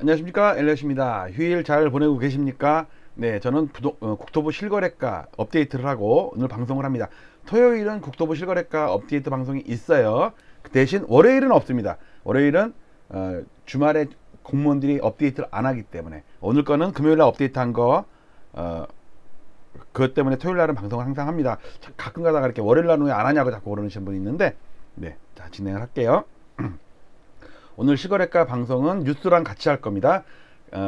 안녕하십니까, 엘리엇입니다. 휴일 잘 보내고 계십니까? 네, 저는 국토부 실거래가 업데이트를 하고 오늘 방송을 합니다. 토요일은 국토부 실거래가 업데이트 방송이 있어요. 그 대신 월요일은 없습니다. 월요일은 주말에 공무원들이 업데이트를 안 하기 때문에, 오늘 거는 금요일날 업데이트한 거 그것 때문에 토요일날은 방송을 항상 합니다. 가끔 가다가 이렇게 월요일날은 왜 안 하냐고 자꾸 그러시는 분이 있는데, 네, 자, 진행을 할게요. 오늘 실거래가 방송은 뉴스랑 같이 할 겁니다.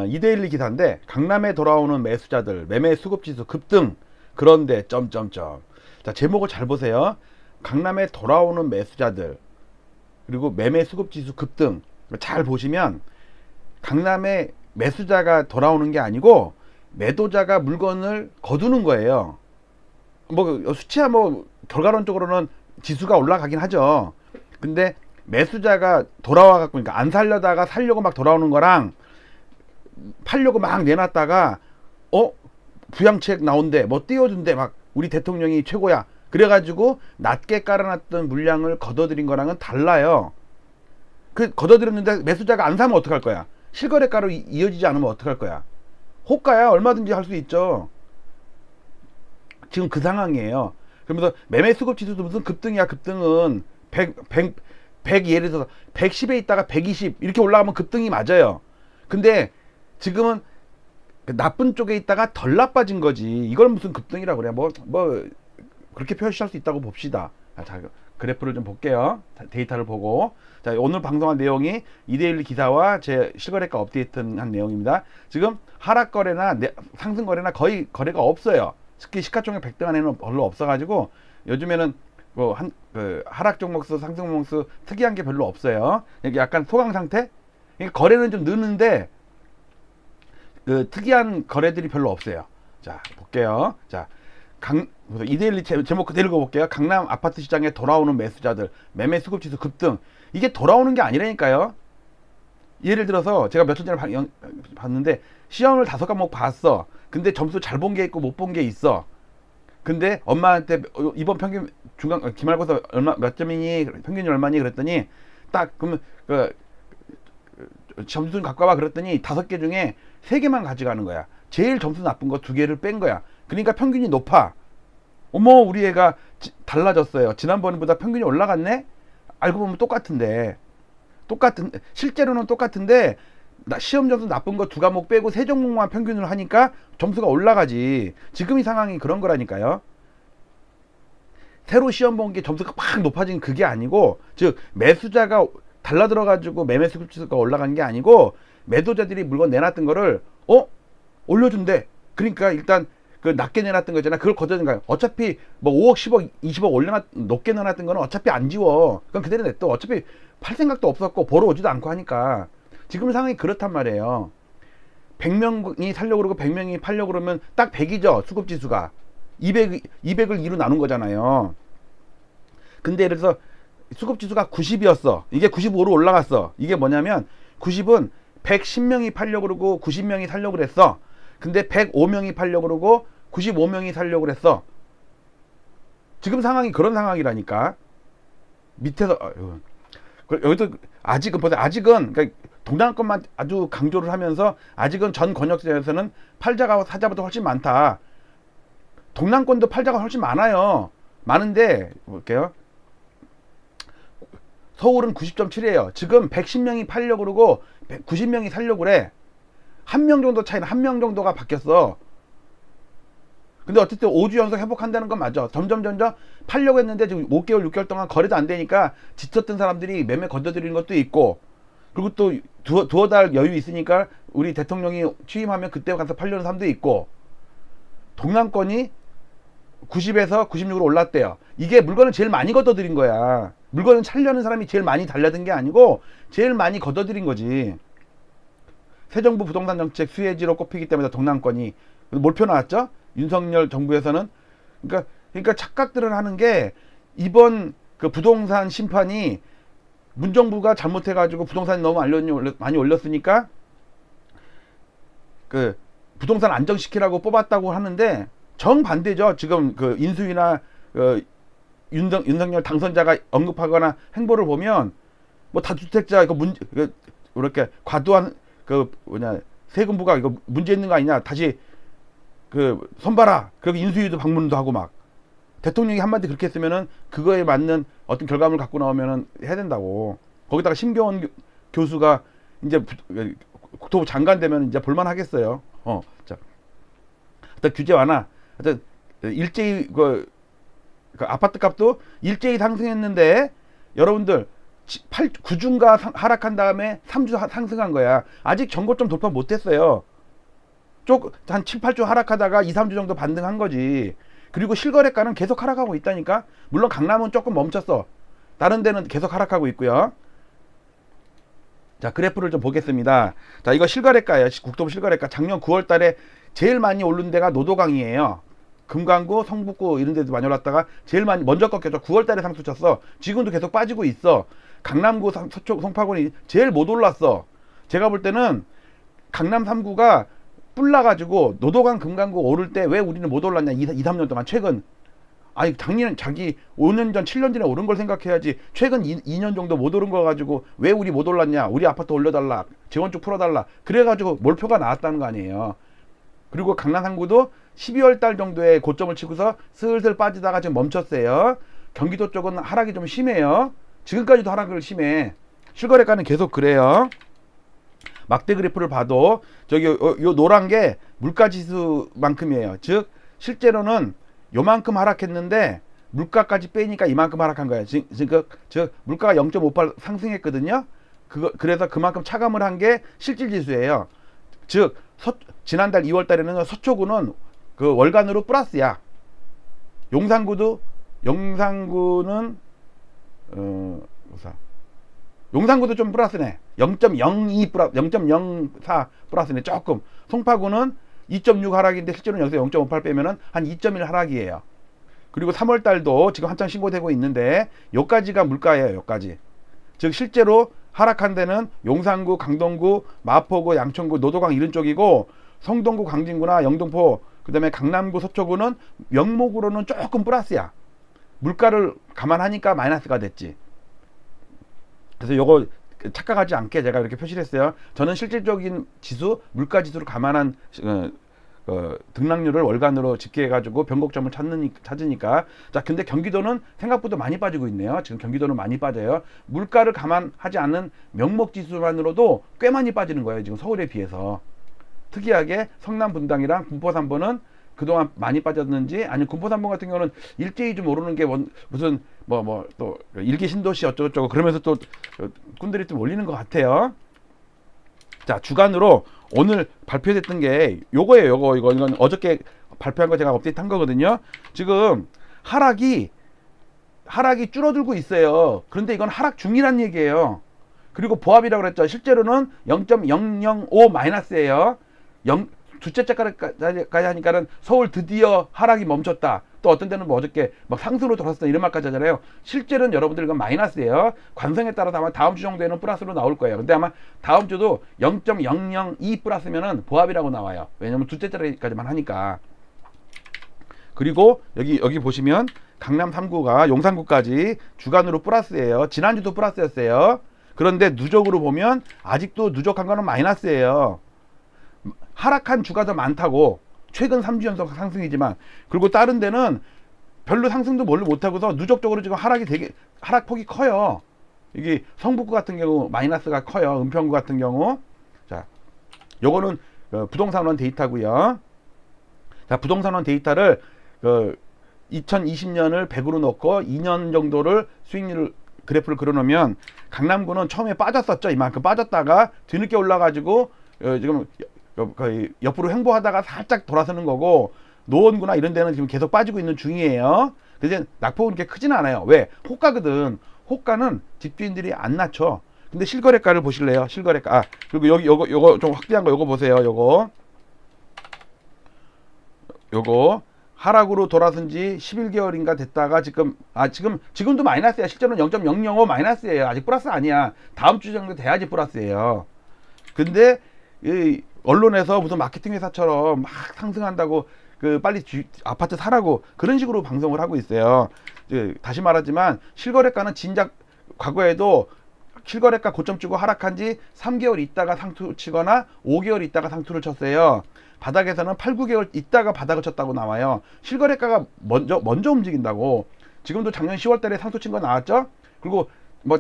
이데일리 기사인데, 강남에 돌아오는 매수자들 매매 수급지수 급등. 그런데 점점점. 자, 제목을 잘 보세요. 강남에 돌아오는 매수자들 그리고 매매 수급지수 급등. 잘 보시면 강남에 매수자가 돌아오는 게 아니고 매도자가 물건을 거두는 거예요. 뭐 수치야 뭐 결과론적으로는 지수가 올라가긴 하죠. 근데 매수자가 돌아와 갖고, 그러니까 안 살려다가 살려고 막 돌아오는 거랑 팔려고 막 내놨다가 부양책 나온대, 뭐 띄워준대, 막 우리 대통령이 최고야 그래가지고 낮게 깔아놨던 물량을 걷어들인 거랑은 달라요. 그 걷어들였는데 매수자가 안 사면 어떡할 거야? 실거래가로 이어지지 않으면 어떡할 거야? 호가야 얼마든지 할 수 있죠. 지금 그 상황이에요. 그러면서 매매 수급 지수도 무슨 급등이야. 급등은 100 예를 들어서 110에 있다가 120 이렇게 올라가면 급등이 맞아요. 근데 지금은 나쁜 쪽에 있다가 덜 나빠진 거지. 이걸 무슨 급등이라고 그래. 뭐 그렇게 표시할 수 있다고 봅시다. 자, 그래프를 좀 볼게요. 데이터를 보고. 자, 오늘 방송한 내용이 이데일리 기사와 제 실거래가 업데이트한 내용입니다. 지금 하락거래나 상승거래나 거의 거래가 없어요. 특히 시가총액 100등 안에는 별로 없어가지고 요즘에는 하락 종목수, 상승 종목수 특이한 게 별로 없어요. 이게 약간 소강 상태? 거래는 좀 느는데 특이한 거래들이 별로 없어요. 자, 볼게요. 자, 이데일리 제목 그대로 읽어볼게요. 강남 아파트 시장에 돌아오는 매수자들 매매 수급지수 급등. 이게 돌아오는 게 아니라니까요. 예를 들어서 제가 며칠 전에 봤는데 시험을 5과목 봤어. 근데 점수 잘 본 게 있고 못 본 게 있어. 근데 엄마한테 이번 평균 중간 기말고사 몇 점이니, 평균이 얼마니 그랬더니 딱 그러면 점수 좀 갖고 와봐 그랬더니 5개 중에 3개만 가져가는 거야. 제일 점수 나쁜 거 2개를 뺀 거야. 그러니까 평균이 높아. 어머, 우리 애가 달라졌어요. 지난번보다 평균이 올라갔네? 알고 보면 실제로는 똑같은데 시험 점수 나쁜 거 2과목 빼고 3종목만 평균을 하니까 점수가 올라가지. 지금 이 상황이 그런 거라니까요. 새로 시험 본 게 점수가 막 높아진 그게 아니고, 즉 매수자가 달라들어 가지고 매매 수급지수가 올라간 게 아니고 매도자들이 물건 내놨던 거를 올려준대. 그러니까 일단 그 낮게 내놨던 거 있잖아. 그걸 걷어든 거야. 어차피 뭐 5억, 10억, 20억 높게 내놨던 거는 어차피 안 지워. 그럼 그대로 냈또. 어차피 팔 생각도 없었고 보러 오지도 않고 하니까. 지금 상황이 그렇단 말이에요. 100명이 살려고 그러고 100명이 팔려고 그러면 딱 100이죠. 수급지수가. 200을 2로 나눈 거잖아요. 근데 예를 들어서 수급지수가 90이었어. 이게 95로 올라갔어. 이게 뭐냐면 90은 110명이 팔려고 그러고 90명이 살려고 그랬어. 근데 105명이 팔려고 그러고 95명이 살려고 그랬어. 지금 상황이 그런 상황이라니까. 밑에서 여기도 아직은 그러니까 동남권만 아주 강조를 하면서 아직은 전 권역에서는 팔자가 사자보다 훨씬 많다. 동남권도 팔자가 훨씬 많아요. 많은데 볼게요. 서울은 90.7이에요. 지금 110명이 팔려고 그러고 90명이 살려고 그래. 1명 정도 차이는 1명 정도가 바뀌었어. 근데 어쨌든 5주 연속 회복한다는 건 맞아. 점점 팔려고 했는데 지금 5개월 6개월 동안 거래도 안 되니까 지쳤던 사람들이 매매 건져드리는 것도 있고, 그리고 또 두어 달 여유 있으니까 우리 대통령이 취임하면 그때 가서 팔려는 사람도 있고. 동남권이 90에서 96으로 올랐대요. 이게 물건을 제일 많이 걷어들인 거야. 물건을 살려는 사람이 제일 많이 달려든 게 아니고 제일 많이 걷어들인 거지. 새 정부 부동산 정책 수혜지로 꼽히기 때문에 동남권이 몰표 나왔죠. 윤석열 정부에서는. 그러니까 착각들을 하는 게, 이번 그 부동산 심판이 문정부가 잘못해가지고 부동산이 너무 많이 올렸으니까 그 부동산 안정시키라고 뽑았다고 하는데 정반대죠. 지금 그 인수위나 윤석열 당선자가 언급하거나 행보를 보면 뭐 다주택자 이렇게 과도한 그 뭐냐 세금부가 이거 문제 있는 거 아니냐 다시 그 손봐라. 그리고 인수위도 방문도 하고 막 대통령이 한마디 그렇게 했으면은 그거에 맞는 어떤 결과물을 갖고 나오면은 해야 된다고. 거기다가 심경원 교수가 이제 국토부 장관 되면 이제 볼만하겠어요. 자, 일단 규제 완화. 일단 일제히 그 아파트 값도 일제히 상승했는데 여러분들 9주인가 하락한 다음에 3주 상승한 거야. 아직 전고점 돌파 못했어요. 한 7, 8주 하락하다가 2, 3주 정도 반등한 거지. 그리고 실거래가는 계속 하락하고 있다니까. 물론 강남은 조금 멈췄어. 다른 데는 계속 하락하고 있고요. 자, 그래프를 좀 보겠습니다. 자, 이거 실거래가예요. 국토부 실거래가. 작년 9월 달에 제일 많이 오른 데가 노도강이에요. 금강구, 성북구 이런 데도 많이 올랐다가 제일 많이 먼저 꺾였죠. 9월 달에 상승 쳤어. 지금도 계속 빠지고 있어. 강남구, 서초, 송파구는 제일 못 올랐어. 제가 볼 때는 강남 3구가 뿔나가지고 노도강, 금강구 오를 때 왜 우리는 못 올랐냐. 2, 3년 동안 최근. 아니 작년 자기 5년 전 7년 전에 오른 걸 생각해야지. 최근 2년 정도 못 오른 거 가지고 왜 우리 못 올랐냐. 우리 아파트 올려달라. 재건축 풀어달라. 그래가지고 몰표가 나왔다는 거 아니에요. 그리고 강남 3구도 12월 달 정도에 고점을 치고서 슬슬 빠지다가 지금 멈췄어요. 경기도 쪽은 하락이 좀 심해요. 지금까지도 하락을 심해. 실거래가는 계속 그래요. 막대 그래프를 봐도 저기 요 노란 게 물가지수만큼이에요. 즉 실제로는 요만큼 하락했는데 물가까지 빼니까 이만큼 하락한 거예요. 즉 물가가 0.58 상승했거든요. 그래서 그만큼 차감을 한 게 실질지수예요. 즉 지난달 2월 달에는 서초구는 그 월간으로 플러스야. 용산구는 용산구도 좀 플러스네. 0.02 플러스, 0.04 플러스네. 조금. 송파구는 2.6 하락인데 실제로는 여기서 0.58 빼면은 한 2.1 하락이에요. 그리고 3월 달도 지금 한창 신고되고 있는데 요까지가 물가예요. 요까지. 즉 실제로 하락한 데는 용산구, 강동구, 마포구, 양천구, 노도강 이런 쪽이고 성동구, 광진구나 영등포, 그 다음에 강남구, 서초구는 명목으로는 조금 플러스야. 물가를 감안하니까 마이너스가 됐지. 그래서 요거 착각하지 않게 제가 이렇게 표시를 했어요. 저는 실질적인 지수, 물가 지수를 감안한 등락률을 월간으로 집계해가지고 변곡점을 찾으니까. 자, 근데 경기도는 생각보다 많이 빠지고 있네요. 지금 경기도는 많이 빠져요. 물가를 감안하지 않는 명목 지수만으로도 꽤 많이 빠지는 거예요. 지금 서울에 비해서. 특이하게 성남 분당이랑 군포 3번은 그동안 많이 빠졌는지, 아니면 군포 3번 같은 경우는 일제히 좀 오르는 게 무슨 또 일기 신도시 어쩌고저쩌고 그러면서 또 꾼들이 좀 올리는 것 같아요. 자, 주간으로 오늘 발표됐던 게 요거예요. 이건 어저께 발표한 거 제가 업데이트한 거거든요. 지금 하락이 줄어들고 있어요. 그런데 이건 하락 중이란 얘기예요. 그리고 보합이라고 그랬죠. 실제로는 0.005 마이너스예요. 두째 주까지 하니까는 서울 드디어 하락이 멈췄다. 또 어떤 데는 뭐 어저께 막 상승으로 돌았어 이런 말까지 하잖아요. 실제로는 여러분들 이건 마이너스예요. 관성에 따라서 아마 다음 주 정도에는 플러스로 나올 거예요. 근데 아마 다음 주도 0.002 플러스면은 보합이라고 나와요. 왜냐면 두째 자리까지만 하니까. 그리고 여기 보시면 강남 3구가 용산구까지 주간으로 플러스예요. 지난주도 플러스였어요. 그런데 누적으로 보면 아직도 누적한 거는 마이너스예요. 하락한 주가 더 많다고. 최근 3주 연속 상승이지만. 그리고 다른 데는 별로 상승도 뭘로 못하고서 누적적으로 지금 하락폭이 커요. 이게 성북구 같은 경우 마이너스가 커요. 은평구 같은 경우. 자, 요거는 부동산원 데이터고요. 자, 부동산원 데이터를 2020년을 100으로 놓고 2년 정도를 수익률을 그래프를 그려놓으면 강남구는 처음에 빠졌었죠. 이만큼 빠졌다가 뒤늦게 올라가지고 지금 거의 옆으로 횡보하다가 살짝 돌아서는 거고, 노원구나 이런 데는 지금 계속 빠지고 있는 중이에요. 근데 낙폭은 그렇게 크진 않아요. 왜? 호가거든. 호가는 집주인들이 안 낮춰. 근데 실거래가를 보실래요? 실거래가. 그리고 여기 요거 좀 확대한 거 요거 보세요. 요거 하락으로 돌아선 지 11개월인가 됐다가 지금도 마이너스야. 실제로는 0.005 마이너스예요. 아직 플러스 아니야. 다음 주 정도 돼야지 플러스예요. 근데 이 언론에서 무슨 마케팅 회사처럼 막 상승한다고 빨리 아파트 사라고 그런 식으로 방송을 하고 있어요. 다시 말하지만 실거래가는 진작 과거에도 실거래가 고점 찍고 하락한 지 3개월 있다가 상투 치거나 5개월 있다가 상투를 쳤어요. 바닥에서는 8, 9개월 있다가 바닥을 쳤다고 나와요. 실거래가가 먼저 움직인다고. 지금도 작년 10월 달에 상투 친 거 나왔죠? 그리고 뭐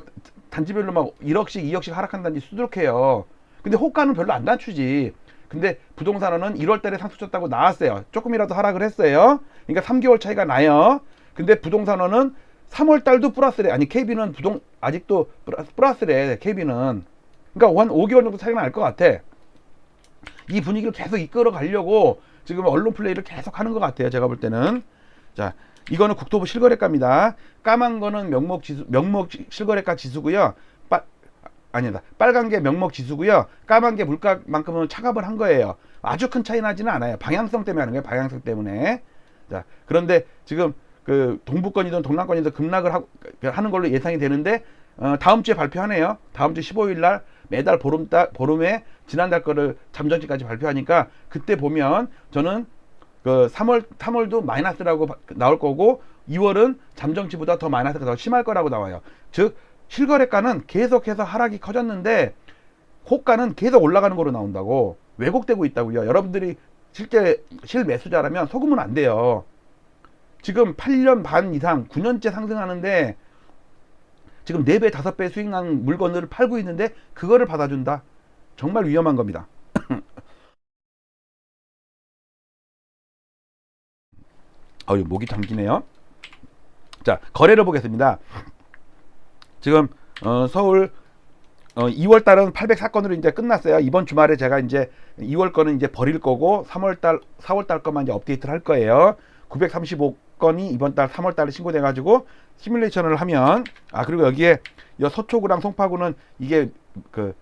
단지별로 막 1억씩 2억씩 하락한다니 수두룩해요. 근데 호가는 별로 안 낮추지. 근데 부동산은 1월 달에 상투 쳤다고 나왔어요. 조금이라도 하락을 했어요. 그러니까 3개월 차이가 나요. 근데 부동산은 3월 달도 플러스래. 아니 KB는 아직도 플러스래. KB는. 그러니까 한 5개월 정도 차이가 날 것 같아. 이 분위기를 계속 이끌어 가려고 지금 언론 플레이를 계속 하는 것 같아요. 제가 볼 때는. 자, 이거는 국토부 실거래가입니다. 까만 거는 명목 실거래가 지수고요. 아니다. 빨간 게 명목 지수고요. 까만 게 물가만큼은 차갑을 한 거예요. 아주 큰 차이 나지는 않아요. 방향성 때문에 하는 거예요. 방향성 때문에. 자, 그런데 지금 그 동부권이든 동남권이든 급락을 하는 걸로 예상이 되는데 다음 주에 발표하네요. 다음 주 15일 날 매달 보름에 지난달 거를 잠정치까지 발표하니까 그때 보면 저는 그 3월도 마이너스라고 나올 거고 2월은 잠정치보다 더 마이너스가 더 심할 거라고 나와요. 즉 실거래가는 계속해서 하락이 커졌는데 호가는 계속 올라가는 거로 나온다고. 왜곡되고 있다고요. 여러분들이 실제 실매수자라면 속으면 안 돼요. 지금 8년 반 이상 9년째 상승하는데 지금 4배 5배 수익 난 물건을 팔고 있는데 그거를 받아준다. 정말 위험한 겁니다. 목이 잠기네요. 자, 거래를 보겠습니다. 지금 서울 2월 달은 804건으로 이제 끝났어요. 이번 주말에 제가 이제 2월 거는 이제 버릴 거고 4월 달 것만 이제 업데이트를 할 거예요. 935건이 이번 달 3월 달에 신고돼 가지고 시뮬레이션을 하면 그리고 여기에 서초구랑 송파구는 이게 그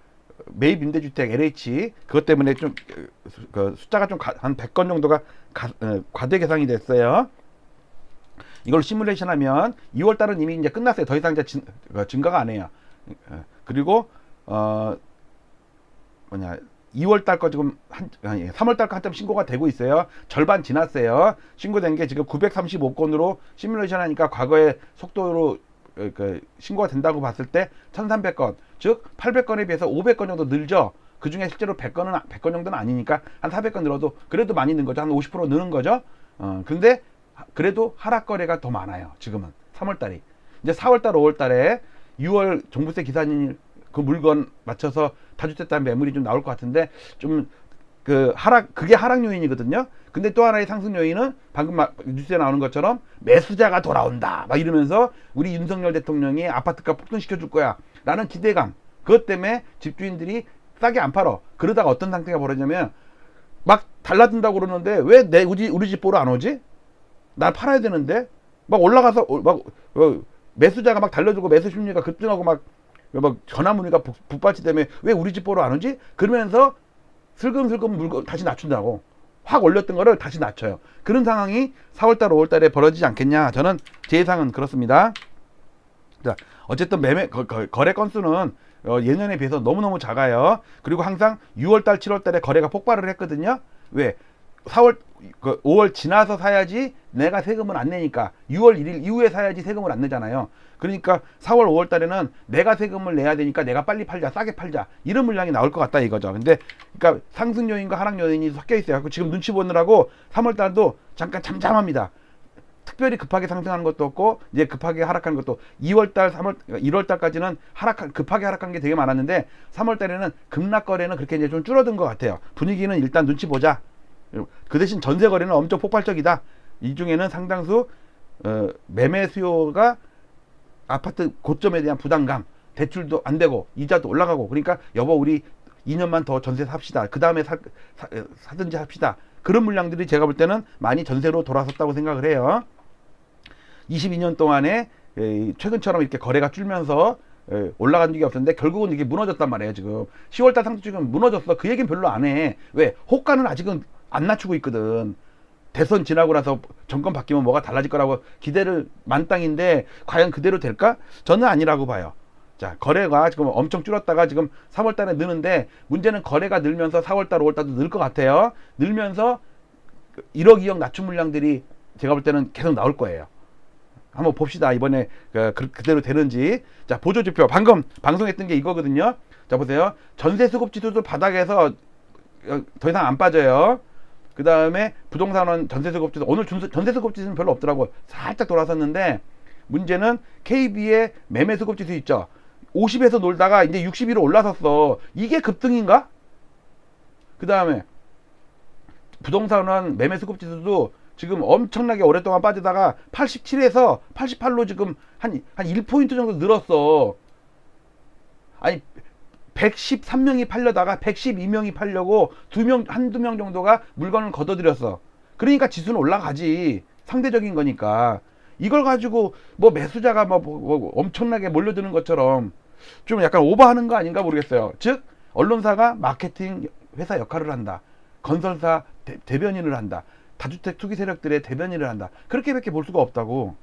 매입 임대주택 LH 그것 때문에 좀 그 숫자가 좀 한 100건 정도가 과대 계산이 됐어요. 이걸 시뮬레이션 하면 2월 달은 이미 이제 끝났어요. 더 이상 이제 증가가 안 해요. 그리고 2월 달 거 지금 3월 달 거 한참 신고가 되고 있어요. 절반 지났어요. 신고된 게 지금 935건으로 시뮬레이션 하니까 과거의 속도로 신고가 된다고 봤을 때 1300건, 즉 800건에 비해서 500건 정도 늘죠. 그 중에 실제로 100건 정도는 아니니까 한 400건 늘어도 그래도 많이 는 거죠. 한 50% 느는 거죠. 근데 그래도 하락 거래가 더 많아요. 지금은 3월 달이. 이제 4월 달, 5월 달에 6월 종부세 기사님 그 물건 맞춰서 다주택 매물이 좀 나올 것 같은데 좀 그게 하락 요인이거든요. 근데 또 하나의 상승 요인은 방금 뉴스에 나오는 것처럼 매수자가 돌아온다 막 이러면서 우리 윤석열 대통령이 아파트값 폭등시켜 줄 거야 라는 기대감, 그것 때문에 집주인들이 싸게 안 팔어. 그러다가 어떤 상태가 벌어지냐면 막 달라진다고 그러는데 왜 우리 집 보러 안 오지? 날 팔아야 되는데 막 올라가서 매수자가 막 달려들고 매수 심리가 급등하고 막 전화 문의가 북받치 때문에 왜 우리 집 보러 안 오지? 그러면서 슬금슬금 물건 다시 낮춘다고. 확 올렸던 거를 다시 낮춰요. 그런 상황이 4월달 5월달에 벌어지지 않겠냐. 저는 제 예상은 그렇습니다. 자, 어쨌든 거래 건수는 예년에 비해서 너무너무 작아요. 그리고 항상 6월달 7월달에 거래가 폭발을 했거든요. 왜? 5월 지나서 사야지 내가 세금을 안 내니까 6월 1일 이후에 사야지 세금을 안 내잖아요. 그러니까 4월 5월 달에는 내가 세금을 내야 되니까 내가 빨리 팔자, 싸게 팔자, 이런 물량이 나올 것 같다 이거죠. 근데 그러니까 상승 요인과 하락 요인이 섞여 있어요. 지금 눈치 보느라고 3월 달도 잠깐 잠잠합니다. 특별히 급하게 상승하는 것도 없고 이제 급하게 하락하는 것도 2월 달, 1월 달까지는 급하게 하락한 게 되게 많았는데 3월 달에는 급락 거래는 그렇게 이제 좀 줄어든 것 같아요. 분위기는 일단 눈치 보자. 그 대신 전세 거래는 엄청 폭발적이다. 이 중에는 상당수 매매 수요가 아파트 고점에 대한 부담감, 대출도 안 되고 이자도 올라가고, 그러니까 여보 우리 2년만 더 전세 삽시다. 그 다음에 사든지 합시다. 그런 물량들이 제가 볼 때는 많이 전세로 돌아섰다고 생각을 해요. 22년 동안에 최근처럼 이렇게 거래가 줄면서 올라간 적이 없었는데 결국은 이게 무너졌단 말이에요. 지금 10월달 상승 지금 무너졌어. 그 얘기는 별로 안 해. 왜? 호가는 아직은 안 낮추고 있거든. 대선 지나고 나서 정권 바뀌면 뭐가 달라질 거라고 기대를 만땅인데 과연 그대로 될까? 저는 아니라고 봐요. 자, 거래가 지금 엄청 줄었다가 지금 3월 달에 느는데 문제는 거래가 늘면서 4월 달, 5월 달도 늘 것 같아요. 늘면서 1억, 2억 낮춘 물량들이 제가 볼 때는 계속 나올 거예요. 한번 봅시다. 이번에 그대로 되는지. 자, 보조지표 방금 방송했던 게 이거거든요. 자, 보세요. 전세수급지수도 바닥에서 더 이상 안 빠져요. 그 다음에 부동산은 전세수급지수, 오늘 전세수급지수는 별로 없더라고. 살짝 돌아섰는데 문제는 KB의 매매수급지수 있죠. 50에서 놀다가 이제 62로 올라섰어. 이게 급등인가? 그 다음에 부동산은 매매수급지수도 지금 엄청나게 오랫동안 빠지다가 87에서 88로 지금 한 1포인트 정도 늘었어. 아니 113명이 팔려다가 112명이 팔려고 한두 명 정도가 물건을 걷어들였어. 그러니까 지수는 올라가지. 상대적인 거니까. 이걸 가지고 뭐 매수자가 뭐 엄청나게 몰려드는 것처럼 좀 약간 오버하는 거 아닌가 모르겠어요. 즉 언론사가 마케팅 회사 역할을 한다. 건설사 대변인을 한다. 다주택 투기 세력들의 대변인을 한다. 그렇게밖에 볼 수가 없다고.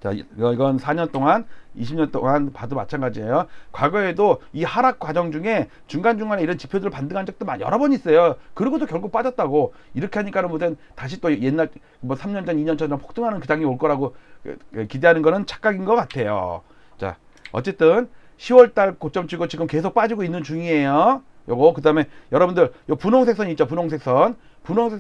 자, 이건 4년 동안 20년 동안 봐도 마찬가지예요. 과거에도 이 하락 과정 중에 중간중간에 이런 지표들을 반등한 적도 여러 번 있어요. 그러고도 결국 빠졌다고. 이렇게 하니까는 무슨 다시 또 옛날 뭐 3년 전 2년 전처럼 폭등하는 그 장이 올 거라고 기대하는 거는 착각인 것 같아요. 자, 어쨌든 10월달 고점 치고 지금 계속 빠지고 있는 중이에요. 요거 그다음에 여러분들 요 분홍색 선 있죠. 분홍색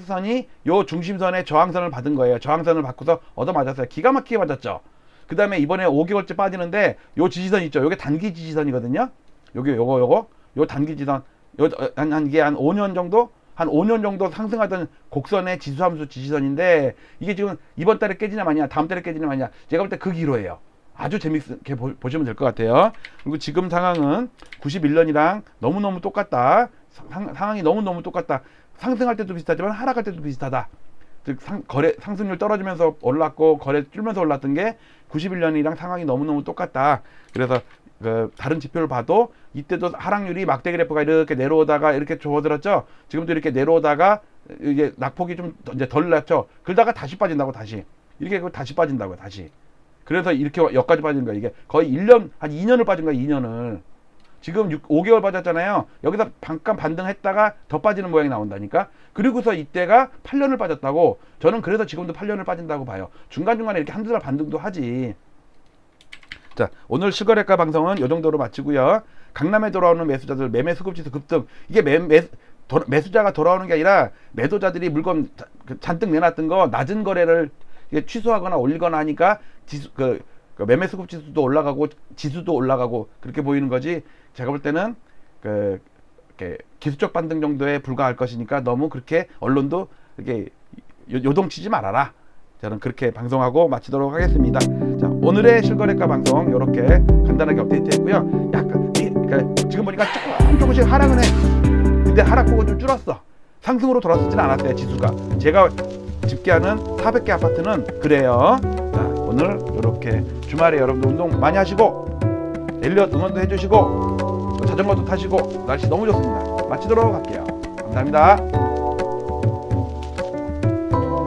선이 요 중심선의 저항선을 받은 거예요. 저항선을 받고서 얻어맞았어요. 기가 막히게 맞았죠. 그 다음에 이번에 5개월째 빠지는데 요 지지선 있죠. 요게 단기 지지선이거든요. 요 단기 지지선 이게 한 5년 정도 상승하던 곡선의 지수함수 지지선인데 이게 지금 이번 달에 깨지냐 마냐 다음 달에 깨지냐 마냐 제가 볼 때 그 기로예요. 아주 재밌게 보시면 될 것 같아요. 그리고 지금 상황은 91년이랑 너무너무 똑같다. 상황이 너무너무 똑같다. 상승할 때도 비슷하지만 하락할 때도 비슷하다. 즉 거래 상승률 떨어지면서 올랐고 거래 줄면서 올랐던 게 91년이랑 상황이 너무너무 똑같다. 그래서 다른 지표를 봐도 이때도 하락률이 막대 그래프가 이렇게 내려오다가 이렇게 줄어들었죠. 지금도 이렇게 내려오다가 이게 낙폭이 좀 이제 덜 났죠. 그러다가 다시 빠진다고 다시. 이렇게 다시 빠진다고요. 다시. 그래서 이렇게 여기까지 빠진 거야. 이게 거의 1년, 한 2년을 빠진 거야. 2년을. 지금 5개월 빠졌잖아요. 여기서 잠깐 반등했다가 더 빠지는 모양이 나온다니까. 그리고서 이때가 8년을 빠졌다고. 저는 그래서 지금도 8년을 빠진다고 봐요. 중간중간에 이렇게 한두 달 반등도 하지. 자, 오늘 실거래가 방송은 이 정도로 마치고요. 강남에 돌아오는 매수자들 매매 수급지수 급등. 이게 매수자가 돌아오는 게 아니라 매도자들이 물건 잔뜩 내놨던 거 낮은 거래를 취소하거나 올리거나 하니까 매매 수급 지수도 올라가고 지수도 올라가고 그렇게 보이는 거지. 제가 볼 때는 이렇게 기술적 반등 정도에 불과할 것이니까 너무 그렇게 언론도 이렇게 요동치지 말아라. 저는 그렇게 방송하고 마치도록 하겠습니다. 자, 오늘의 실거래가 방송 이렇게 간단하게 업데이트했고요. 약간 지금 보니까 조금씩 하락은 해. 근데 하락폭은 좀 줄었어. 상승으로 돌아서지는 않았어요. 지수가. 제가 집계하는 400개 아파트는 그래요. 자, 오늘 이렇게 주말에 여러분들 운동 많이 하시고 엘리엇 응원도 해주시고 자전거도 타시고 날씨 너무 좋습니다. 마치도록 할게요. 감사합니다.